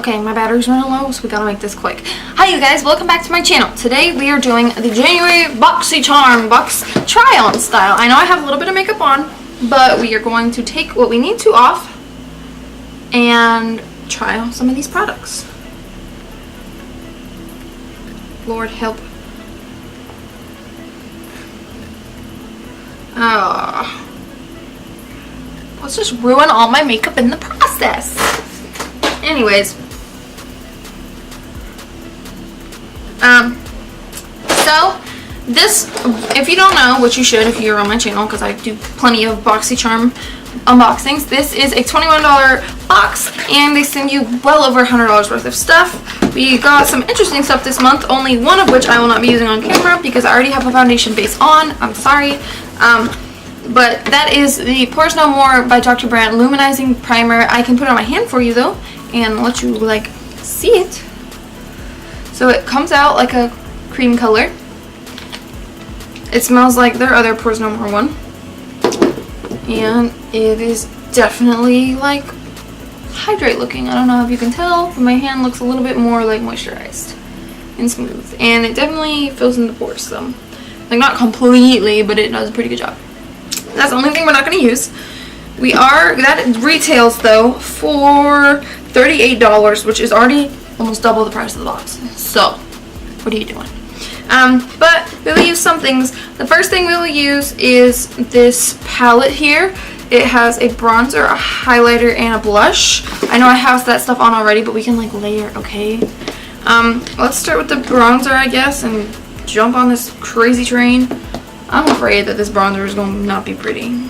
Okay, my battery's running low, so we gotta make this quick. Hi you guys, welcome back to my channel. Today we are doing the January Boxycharm box try-on style. I know I have a little bit of makeup on, but we are going to take what we need to off and try on some of these products. Lord help. Let's just ruin all my makeup in the process. Anyways, so this, if you don't know, which you should if you're on my channel, because I do plenty of Boxycharm unboxings, this is a $21 box, and they send you well over $100 worth of stuff. We got some interesting stuff this month, only one of which I will not be using on camera because I already have a foundation base on. I'm sorry. But that is the Pores No More by Dr. Brandt Luminizing Primer. I can put it on my hand for you though and let you like see it. So it comes out like a cream color. It smells like their other Pores No More one. And it is definitely like hydrate looking. I don't know if you can tell, but my hand looks a little bit more like moisturized and smooth. And it definitely fills in the pores some. Like not completely, but it does a pretty good job. That's the only thing we're not going to use. That retails though for $38, which is already almost double the price of the box. So, what are you doing? But we will use some things. The first thing we will use is this palette here. It has a bronzer, a highlighter, and a blush. I know I have that stuff on already, but we can like layer, okay? Let's start with the bronzer, I guess, and jump on this crazy train. I'm afraid that this bronzer is going to not be pretty.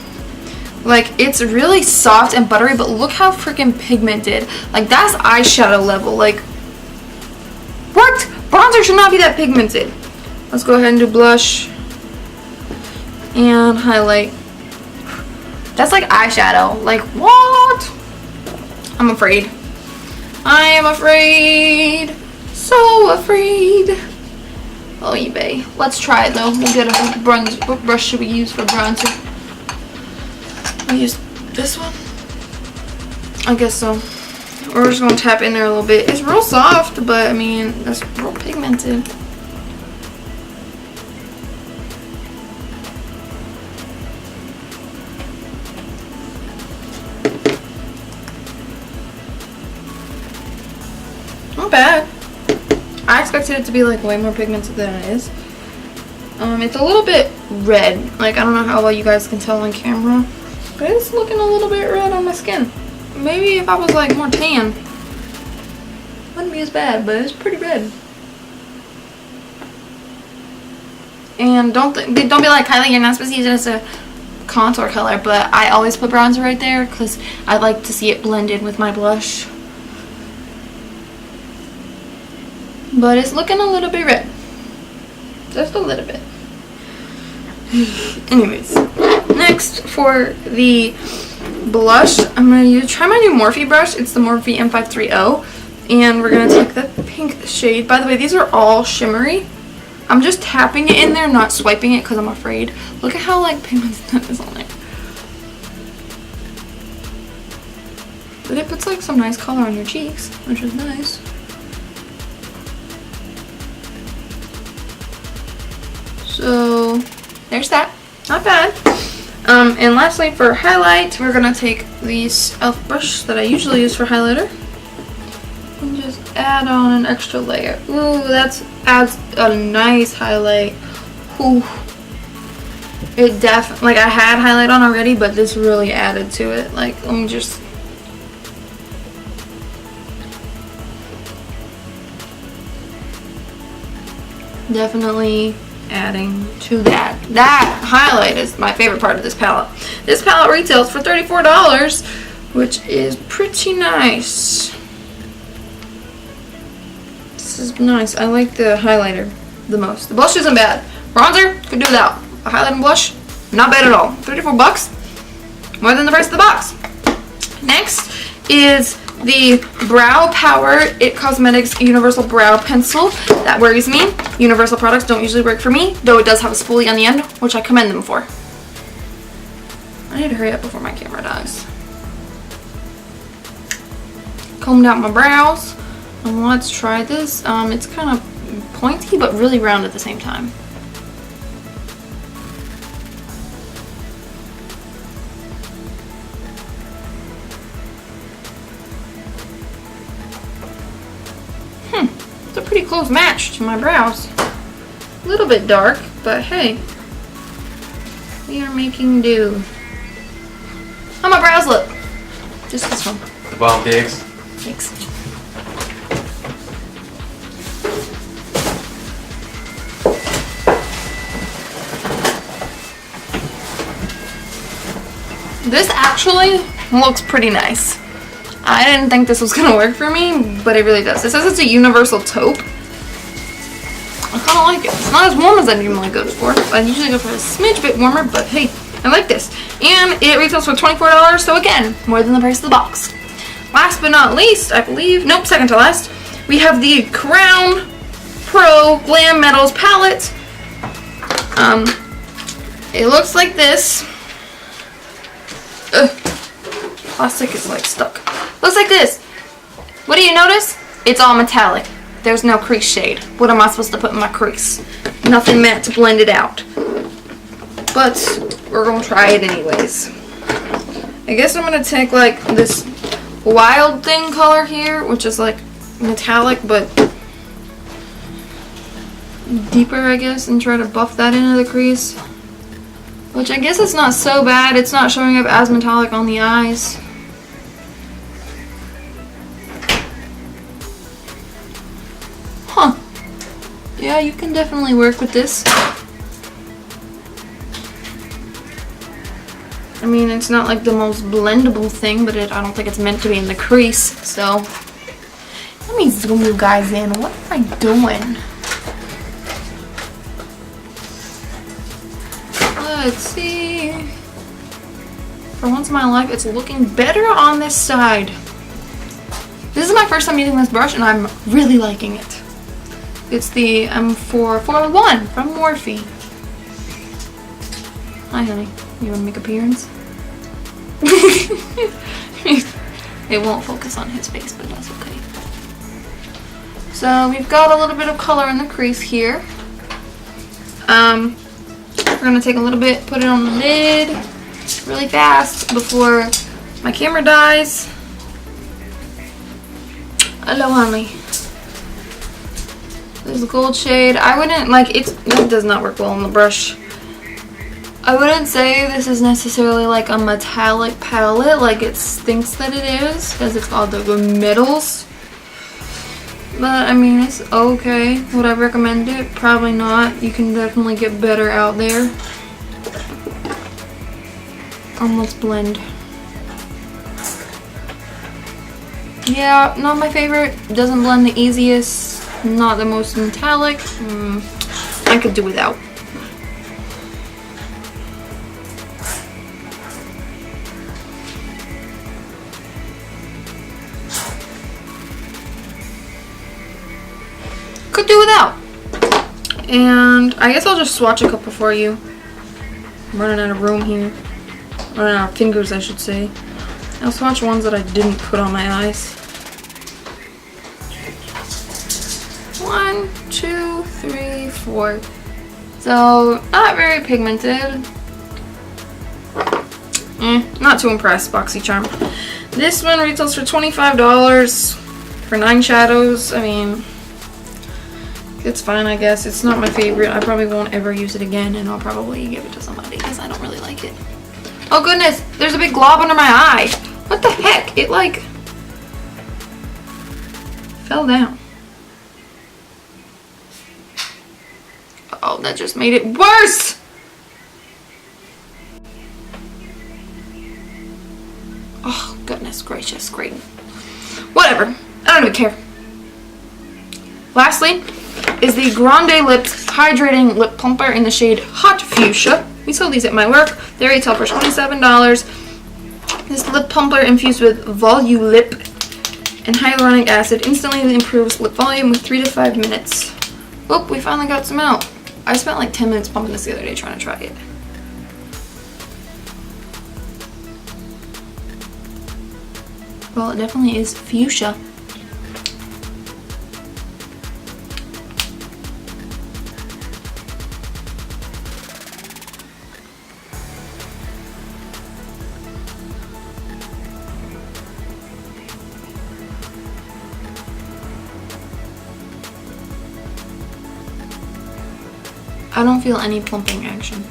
Like, it's really soft and buttery, but look how freaking pigmented. Like, that's eyeshadow level. Like, what? Bronzer should not be that pigmented. Let's go ahead and do blush and highlight. That's like eyeshadow. Like, what? I'm afraid. I am afraid. So afraid. Oh, eBay. Let's try it though. We'll get a bronzer. What brush should we use for bronzer? We use this one? I guess so. We're just gonna tap in there a little bit. It's real soft, but I mean, that's real pigmented. Not bad. I expected it to be like way more pigmented than it is. It's a little bit red. Like, I don't know how well you guys can tell on camera, but it's looking a little bit red on my skin. Maybe if I was like more tan, wouldn't be as bad, but it's pretty red. And don't be like, Kylie, you're not supposed to use it as a contour color, but I always put bronzer right there because I like to see it blended with my blush. But it's looking a little bit red. Just a little bit. Anyways, next for the blush, I'm going to try my new Morphe brush. It's the Morphe M530. And we're going to take the pink shade. By the way, these are all shimmery. I'm just tapping it in there, not swiping it because I'm afraid. Look at how like pigmented that is on it. But it puts like some nice color on your cheeks, which is nice. So there's that. Not bad. And lastly, for highlight, we're gonna take the e.l.f. brush that I usually use for highlighter and just add on an extra layer. Ooh, that adds a nice highlight. Ooh. It definitely, like I had highlight on already, but this really added to it. Like, let me just. Definitely adding to that. That highlight is my favorite part of this palette. This palette retails for $34, which is pretty nice. This is nice. I like the highlighter the most. The blush isn't bad. Bronzer, could do without. A highlight and blush, not bad at all. 34 bucks, more than the price of the box. Next is the Brow Power It Cosmetics Universal Brow Pencil. That worries me. Universal products don't usually work for me, though it does have a spoolie on the end, which I commend them for. I need to hurry up before my camera dies. Combed out my brows. And let's try this. It's kind of pointy but really round at the same time. It's a pretty close match to my brows. A little bit dark, but hey, we are making do. How my brows look? Just this one. The bomb pigs. Thanks. This actually looks pretty nice. I didn't think this was gonna work for me, but it really does. It says it's a universal taupe. I kinda like it. It's not as warm as I normally go for. I usually go for a smidge bit warmer, but hey, I like this. And it retails for $24, so again, more than the price of the box. Last but not least, I believe, nope, second to last, we have the Crown Pro Glam Metals palette. It looks like this. Ugh. Plastic is like stuck. Looks like this. What do you notice? It's all metallic. There's no crease shade. What am I supposed to put in my crease? Nothing matte to blend it out. But we're gonna try it anyways. I guess I'm gonna take like this Wild Thing color here, which is like metallic but deeper, I guess, and try to buff that into the crease. Which I guess it's not so bad. It's not showing up as metallic on the eyes. Huh. Yeah, you can definitely work with this. I mean, it's not like the most blendable thing, but I don't think it's meant to be in the crease, so. Let me zoom you guys in. What am I doing? Let's see. For once in my life, it's looking better on this side. This is my first time using this brush, and I'm really liking it. It's the M441 from Morphe. Hi, honey. You want to make an appearance? It won't focus on his face, but that's okay. So we've got a little bit of color in the crease here. We're gonna take a little bit, put it on the lid really fast before my camera dies. Hello, honey. There's a gold shade. I wouldn't like it does not work well on the brush. I wouldn't say this is necessarily like a metallic palette like it thinks that it is, because it's called the metals. But I mean, it's okay. Would I recommend it? Probably not. You can definitely get better out there. Let's blend. Yeah, not my favorite. Doesn't blend the easiest. Not the most metallic. I could do without. Could do without. And I guess I'll just swatch a couple for you. I'm running out of room here. Running out of fingers, I should say. I'll swatch ones that I didn't put on my eyes. 1, 2, 3, 4. So, not very pigmented. Not too impressed, Boxycharm. This one retails for $25 for 9 shadows. I mean, it's fine, I guess. It's not my favorite. I probably won't ever use it again, and I'll probably give it to somebody because I don't really like it. Oh goodness, there's a big glob under my eye. What the heck? It like fell down. Oh, that just made it worse. Oh, goodness gracious, great. Whatever, I don't even care. Lastly is the Grande Lips Hydrating Lip Plumper in the shade Hot Fuchsia. We sell these at my work. They retail for $27. This lip plumper infused with Volulip and hyaluronic acid instantly improves lip volume with 3 to 5 minutes. Oh, we finally got some out. I spent like 10 minutes pumping this the other day trying to try it. Well, it definitely is fuchsia. I don't feel any plumping action.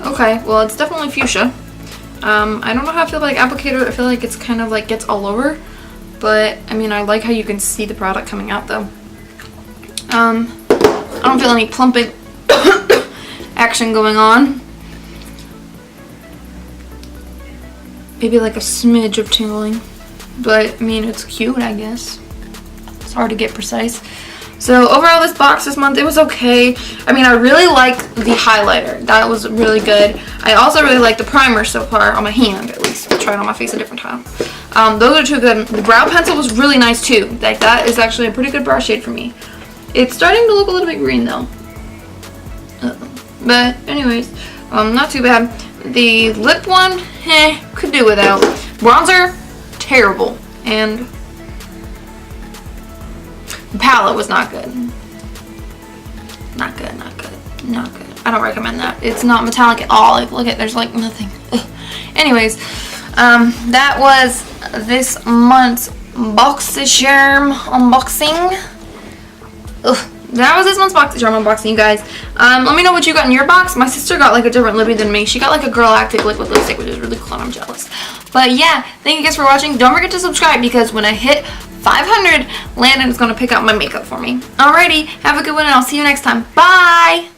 Okay, well, it's definitely fuchsia. I don't know how I feel about like applicator. I feel like it's kind of like gets all over, but I mean, I like how you can see the product coming out though. I don't feel any plumping action going on. Maybe like a smidge of tingling, but I mean, it's cute, I guess. It's hard to get precise. So overall, this box this month, it was okay. I mean, I really liked the highlighter. That was really good. I also really liked the primer so far, on my hand at least. I'll try it on my face a different time. Those are two good. The brow pencil was really nice too. Like, that is actually a pretty good brow shade for me. It's starting to look a little bit green though. But anyways, not too bad. The lip one, could do without. Bronzer, terrible. And the palette was not good. Not good, not good, not good. I don't recommend that. It's not metallic at all. Like, look at, there's like nothing. Ugh. Anyways, that was this month's Boxycharm unboxing. Ugh. That was this month's Boxycharm unboxing, you guys. Let me know what you got in your box. My sister got like a different lippy than me. She got like a Girl Active liquid lipstick, which is really cool, and I'm jealous. But yeah, thank you guys for watching. Don't forget to subscribe, because when I hit 500, Landon is going to pick out my makeup for me. Alrighty, have a good one, and I'll see you next time. Bye!